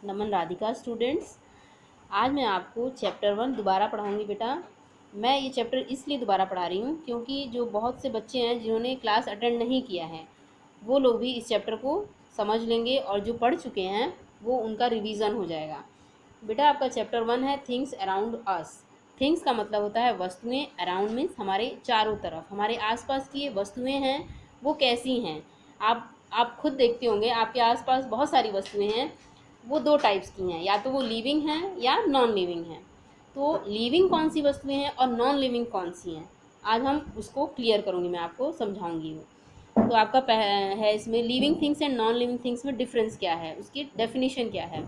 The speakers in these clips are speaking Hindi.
नमन राधिका स्टूडेंट्स। आज मैं आपको चैप्टर 1 दोबारा पढ़ाऊँगी बेटा। मैं ये चैप्टर इसलिए दोबारा पढ़ा रही हूँ क्योंकि जो बहुत से बच्चे हैं जिन्होंने क्लास अटेंड नहीं किया है वो लोग भी इस चैप्टर को समझ लेंगे और जो पढ़ चुके हैं वो उनका रिवीजन हो जाएगा। बेटा आपका चैप्टर 1 है थिंग्स अराउंड अस। थिंग्स का मतलब होता है वस्तुएं, अराउंड मीन्स हमारे चारों तरफ, हमारे आसपास की ये वस्तुएं हैं वो कैसी हैं। आप खुद देखते होंगे आपके आसपास बहुत सारी वस्तुएं हैं। वो दो टाइप्स की हैं, या तो वो लिविंग हैं या नॉन लिविंग हैं। तो लिविंग कौन सी वस्तुएं हैं और नॉन लिविंग कौन सी हैं, आज हम उसको क्लियर करूँगी, मैं आपको समझाऊंगी। तो आपका है इसमें living things and non living things में डिफरेंस क्या है, उसकी डेफिनेशन क्या है।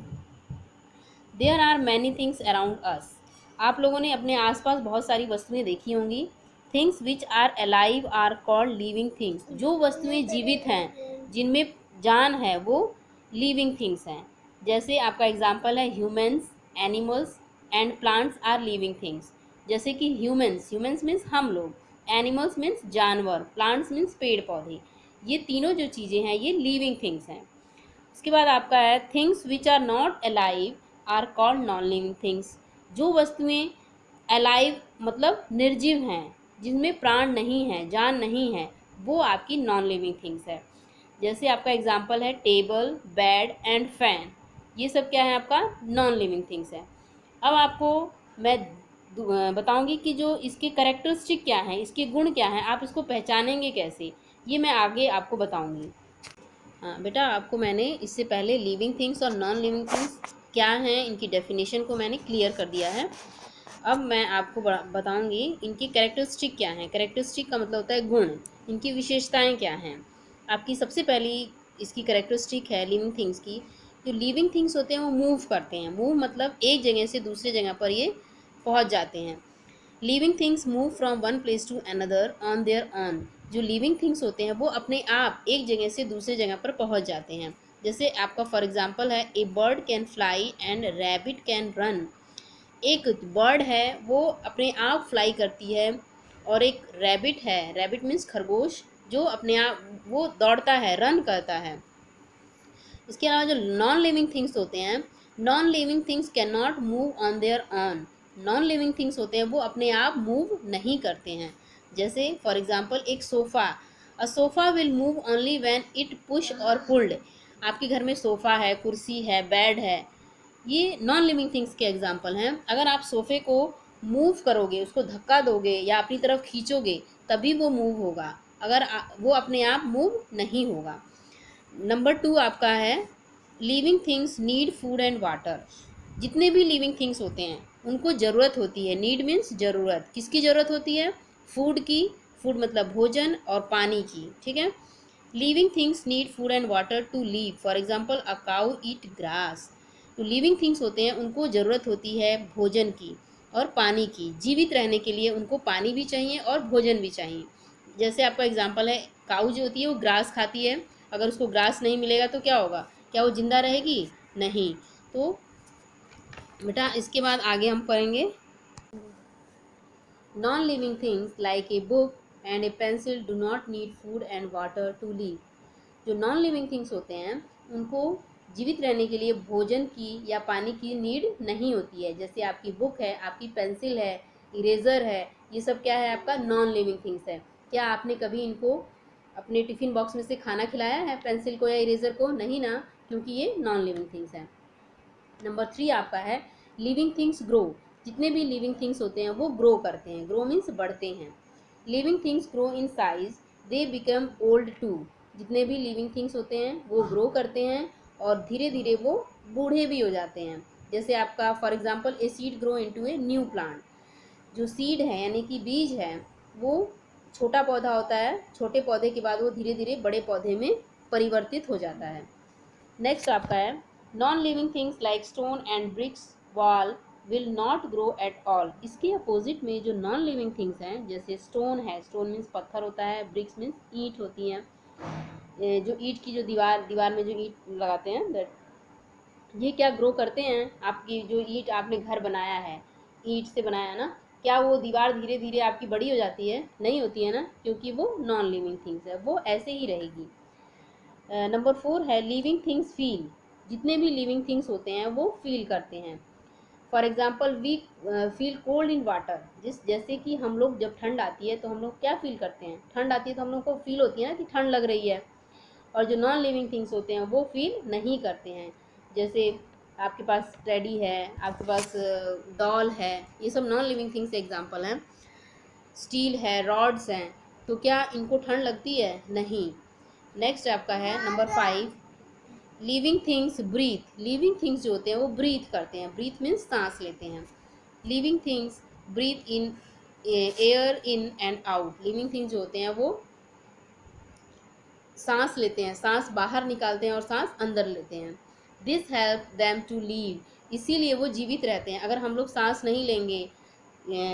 There are many things around us. आप लोगों ने अपने आसपास बहुत सारी वस्तुएं देखी होंगी। Things which are alive are called living things. जो वस्तुएं जीवित हैं, जिनमें जान है, वो लिविंग थिंग्स हैं। जैसे आपका एग्जाम्पल है humans, animals and plants are living things. जैसे कि ह्यूमन्स मीन्स हम लोग, एनिमल्स मीन्स जानवर, प्लांट्स मीन्स पेड़ पौधे। ये तीनों जो चीज़ें हैं ये लिविंग थिंग्स हैं। उसके बाद आपका है things which are not alive are called non living things. जो वस्तुएं अलाइव मतलब निर्जीव हैं, जिनमें प्राण नहीं है, जान नहीं है, वो आपकी नॉन लिविंग थिंग्स है। जैसे आपका एग्जांपल है टेबल, बेड एंड फैन। ये सब क्या है, आपका नॉन लिविंग थिंग्स है। अब आपको मैं बताऊंगी कि जो इसके करेक्टरिस्टिक क्या हैं, इसके गुण क्या हैं, आप इसको पहचानेंगे कैसे, ये मैं आगे आपको बताऊंगी। हाँ बेटा, आपको मैंने इससे पहले लिविंग थिंग्स और नॉन लिविंग थिंग्स क्या हैं इनकी डेफिनेशन को मैंने क्लियर कर दिया है। अब मैं आपको बताऊंगी इनकी कैरेक्टरिस्टिक क्या हैं। कैरेक्टरिस्टिक का मतलब होता है गुण, इनकी विशेषताएं क्या हैं। आपकी सबसे पहली इसकी कैरेक्टरिस्टिक है लिविंग थिंग्स की। जो लिविंग थिंग्स होते हैं वो मूव करते हैं। मूव मतलब एक जगह से दूसरे जगह पर ये पहुंच जाते हैं। Living things move from one place to another on their own. जो लिविंग थिंग्स होते हैं वो अपने आप एक जगह से दूसरे जगह पर पहुंच जाते हैं। जैसे आपका फॉर एग्जांपल है a bird can fly and rabbit can run. एक बर्ड है वो अपने आप फ्लाई करती है, और एक रैबिट है, रैबिट मीन्स खरगोश, जो अपने आप वो दौड़ता है, रन करता है। इसके अलावा जो नॉन लिविंग थिंग्स होते हैं, non living things can not move on their on. Non living things होते हैं वो अपने आप मूव नहीं करते हैं। जैसे फॉर एग्जांपल एक sofa, a sofa will move only when it push और पुल्ड। आपके घर में सोफ़ा है, कुर्सी है, बेड है, ये नॉन लिविंग थिंग्स के एग्जाम्पल हैं। अगर आप सोफ़े को मूव करोगे, उसको धक्का दोगे या अपनी तरफ खींचोगे, तभी वो मूव होगा, अगर वो अपने आप मूव नहीं होगा। नंबर 2 आपका है living things need food and water. जितने भी लिविंग थिंग्स होते हैं उनको ज़रूरत होती है। नीड मीन्स ज़रूरत, किसकी ज़रूरत होती है, फूड की। फूड मतलब भोजन, और पानी की, ठीक है। Living things need food and water to live. For example a cow eat grass. तो लिविंग थिंग्स होते हैं उनको ज़रूरत होती है भोजन की और पानी की। जीवित रहने के लिए उनको पानी भी चाहिए और भोजन भी चाहिए। जैसे आपका एग्जाम्पल है काऊ जो होती है वो ग्रास खाती है, अगर उसको ग्रास नहीं मिलेगा तो क्या होगा, क्या वो जिंदा रहेगी, नहीं। तो बेटा इसके बाद आगे हम पढ़ेंगे non living things like a book and a pencil do not need food and water to live. जो नॉन लिविंग थिंग्स होते हैं उनको जीवित रहने के लिए भोजन की या पानी की नीड नहीं होती है। जैसे आपकी बुक है, आपकी पेंसिल है, इरेज़र है, ये सब क्या है, आपका नॉन लिविंग थिंग्स है। क्या आपने कभी इनको अपने टिफ़िन बॉक्स में से खाना खिलाया है, पेंसिल को या इरेज़र को, नहीं ना, क्योंकि ये नॉन लिविंग थिंग्स हैं। नंबर 3 आपका है लिविंग थिंग्स ग्रो। जितने भी लिविंग थिंग्स होते हैं वो ग्रो करते हैं। ग्रो मीन्स बढ़ते हैं। Living things grow in size, they become old too. जितने भी लिविंग थिंग्स होते हैं वो ग्रो करते हैं और धीरे धीरे वो बूढ़े भी हो जाते हैं। जैसे आपका for example a seed grow into a new plant. जो सीड है यानी कि बीज है वो छोटा पौधा होता है, छोटे पौधे के बाद वो धीरे धीरे बड़े पौधे में परिवर्तित हो जाता है। नेक्स्ट आपका है non living things like stone and bricks wall will not grow at all. इसके अपोजिट में जो नॉन लिविंग थिंग्स हैं, जैसे स्टोन है, स्टोन मीन्स पत्थर होता है, ब्रिक्स मीन्स ईंट होती हैं। जो ईंट की जो दीवार में जो ईंट लगाते हैं दैट, ये क्या ग्रो करते हैं। आपकी जो ईंट आपने घर बनाया है, ईंट से बनाया ना, क्या वो दीवार धीरे धीरे आपकी बड़ी हो जाती है, नहीं होती है ना, क्योंकि वो नॉन लिविंग थिंग्स है, वो ऐसे ही रहेगी। नंबर 4 है लिविंग थिंग्स फील। जितने भी लिविंग थिंग्स होते हैं वो फील करते हैं। For example we feel cold in water, जैसे कि हम लोग जब ठंड आती है तो हम लोग क्या फील करते हैं, ठंड आती है तो हम लोग को फील होती है ना कि ठंड लग रही है। और जो नॉन लिविंग थिंग्स होते हैं वो फील नहीं करते हैं। जैसे आपके पास टेडी है, आपके पास डॉल है, ये सब नॉन लिविंग थिंग्स एग्जाम्पल हैं। स्टील है, रॉड्स हैं, तो क्या इनको ठंड लगती है? नहीं। नेक्स्ट आपका है number 5, living things breathe. Living things जो होते हैं वो ब्रीथ करते हैं। ब्रीथ मीन्स सांस लेते हैं। Living things breathe in air in and out. Living things जो होते हैं वो सांस लेते हैं, सांस बाहर निकालते हैं और सांस अंदर लेते हैं। This help them to live, इसीलिए वो जीवित रहते हैं। अगर हम लोग सांस नहीं लेंगे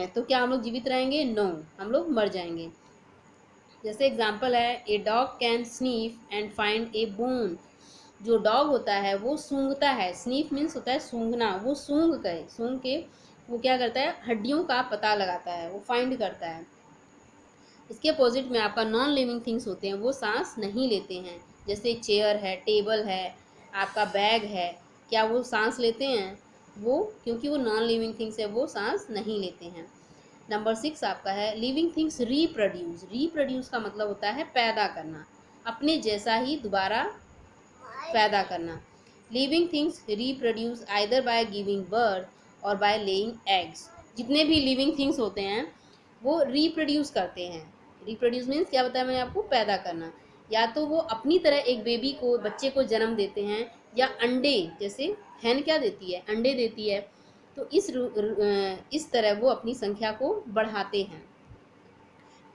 तो क्या हम लोग जीवित रहेंगे? नो, हम लोग मर जाएंगे। जैसे एग्जाम्पल है, a dog can sniff and find A bone. जो डॉग होता है वो सूंघता है, स्नीफ मीन्स होता है सूंघना, वो सूंघ के वो क्या करता है, हड्डियों का पता लगाता है, वो फाइंड करता है। इसके अपोजिट में आपका नॉन लिविंग थिंग्स होते हैं वो सांस नहीं लेते हैं। जैसे चेयर है, टेबल है, आपका बैग है, क्या वो सांस लेते हैं? वो क्योंकि वो नॉन लिविंग थिंग्स है वो सांस नहीं लेते हैं। नंबर 6 आपका है लिविंग थिंग्स रीप्रोड्यूस। रीप्रोड्यूस का मतलब होता है पैदा करना, अपने जैसा ही दोबारा पैदा करना। Living things reproduce either by giving birth और बाय लेइंग एग्स। जितने भी लिविंग थिंग्स होते हैं वो रिप्रोड्यूस करते हैं। रिप्रोड्यूस मीन्स क्या बताया मैंने आपको? पैदा करना। या तो वो अपनी तरह एक बेबी को, बच्चे को जन्म देते हैं, या अंडे, जैसे हैन क्या देती है? अंडे देती है। तो इस तरह वो अपनी संख्या को बढ़ाते हैं।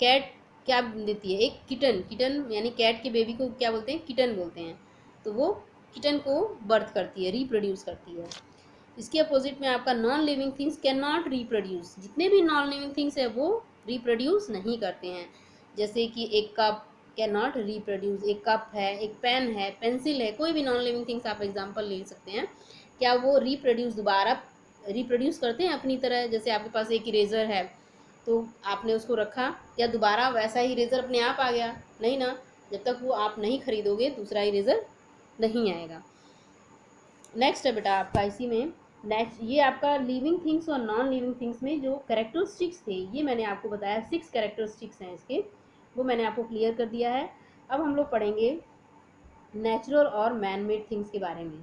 कैट क्या देती है? एक किटन। किटन यानी कैट के बेबी को क्या बोलते हैं? किटन बोलते हैं। तो वो किटन को बर्थ करती है, रिप्रोड्यूस करती है। इसके अपोजिट में आपका non living things can not reproduce. जितने भी नॉन लिविंग थिंग्स है वो रिप्रोड्यूस नहीं करते हैं। जैसे कि एक कप कैन नॉट रिप्रोड्यूस, एक कप है, एक पेन है, पेंसिल है, कोई भी नॉन लिविंग थिंग्स आप एग्जांपल ले सकते हैं। क्या वो रिप्रोड्यूस दोबारा रिप्रोड्यूस करते हैं अपनी तरह? जैसे आपके पास एक इरेज़र है तो आपने उसको रखा, क्या दोबारा वैसा ही इरेज़र अपने आप आ गया? नहीं ना। जब तक वो आप नहीं खरीदोगे दूसरा इरेज़र नहीं आएगा। नेक्स्ट है बेटा आपका इसी में ये आपका लिविंग थिंग्स और नॉन लिविंग थिंग्स में जो कैरेक्टरिस्टिक्स थे ये मैंने आपको बताया, 6 कैरेक्टरिस्टिक्स हैं इसके, वो मैंने आपको क्लियर कर दिया है। अब हम लोग पढ़ेंगे नेचुरल और मैन मेड थिंग्स के बारे में।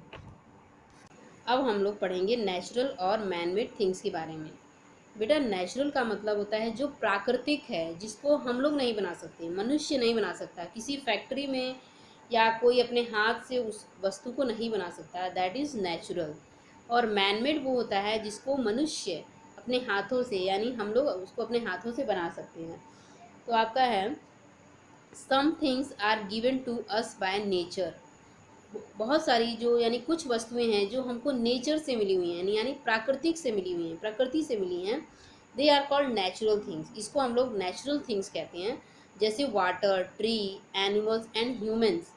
अब हम लोग पढ़ेंगे नेचुरल और मैन मेड थिंग्स के बारे में। बेटा नेचुरल का मतलब होता है जो प्राकृतिक है, जिसको हम लोग नहीं बना सकते, मनुष्य नहीं बना सकता, किसी फैक्ट्री में या कोई अपने हाथ से उस वस्तु को नहीं बना सकता, दैट इज़ नेचुरल। और मैनमेड वो होता है जिसको मनुष्य अपने हाथों से, यानी हम लोग उसको अपने हाथों से बना सकते हैं। तो आपका है some things are given to us by nature. बहुत सारी जो यानी कुछ वस्तुएं हैं जो हमको नेचर से मिली हुई हैं, यानी प्राकृतिक से मिली हुई हैं, प्रकृति से मिली हैं, they are called natural things. इसको हम लोग नेचुरल थिंग्स कहते हैं। जैसे water, tree, animals and humans,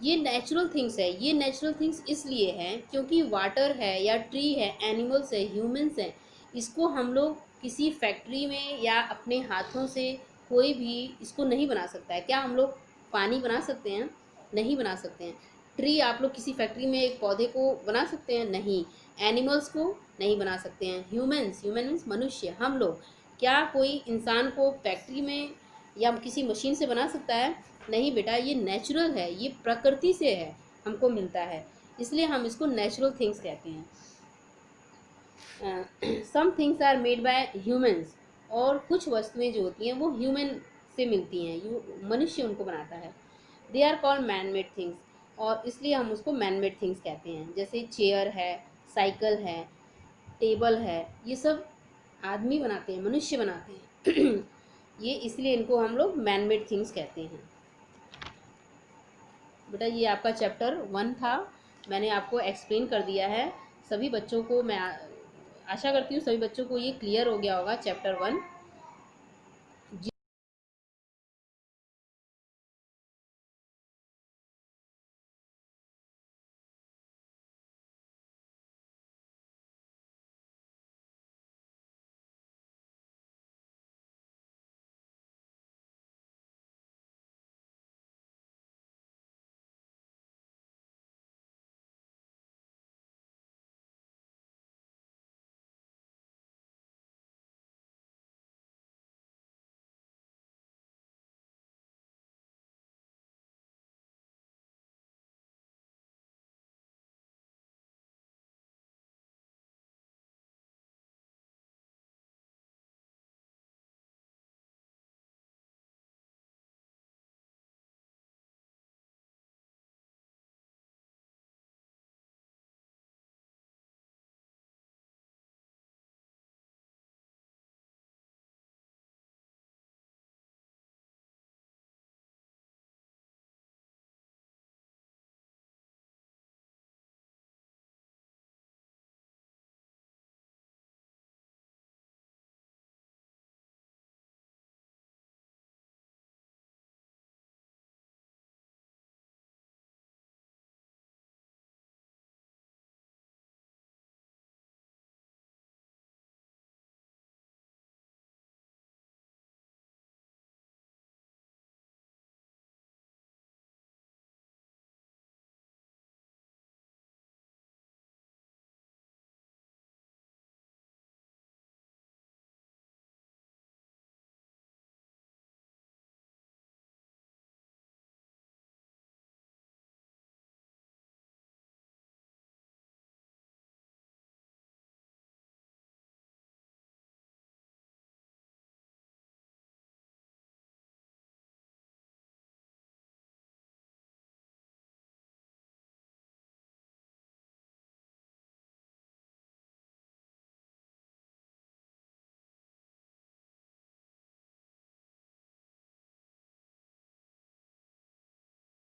ये नेचुरल थिंग्स है। ये नेचुरल थिंग्स इसलिए है क्योंकि वाटर है या ट्री है, एनिमल्स है, ह्यूमंस है, इसको हम लोग किसी फैक्ट्री में या अपने हाथों से कोई भी इसको नहीं बना सकता है। क्या हम लोग पानी बना सकते हैं? नहीं बना सकते हैं। ट्री आप लोग किसी फैक्ट्री में एक पौधे को बना सकते हैं? नहीं। एनिमल्स को नहीं बना सकते हैं। ह्यूमन मीन्स मनुष्य, हम लोग, क्या कोई इंसान को फैक्ट्री में या किसी मशीन से बना सकता है? नहीं बेटा, ये नेचुरल है, ये प्रकृति से है, हमको मिलता है, इसलिए हम इसको नेचुरल थिंग्स कहते हैं। Some things are made by humans, और कुछ वस्तुएं जो होती हैं वो ह्यूमन से मिलती हैं, मनुष्य उनको बनाता है। They are called man made things, और इसलिए हम उसको मैन मेड थिंग्स कहते हैं। जैसे चेयर है, साइकिल है, टेबल है, ये सब आदमी बनाते हैं, मनुष्य बनाते हैं ये इसलिए इनको हम लोग मैन मेड थिंग्स कहते हैं। बेटा ये आपका चैप्टर 1 था, मैंने आपको एक्सप्लेन कर दिया है। सभी बच्चों को मैं आशा करती हूँ सभी बच्चों को ये क्लियर हो गया होगा चैप्टर 1।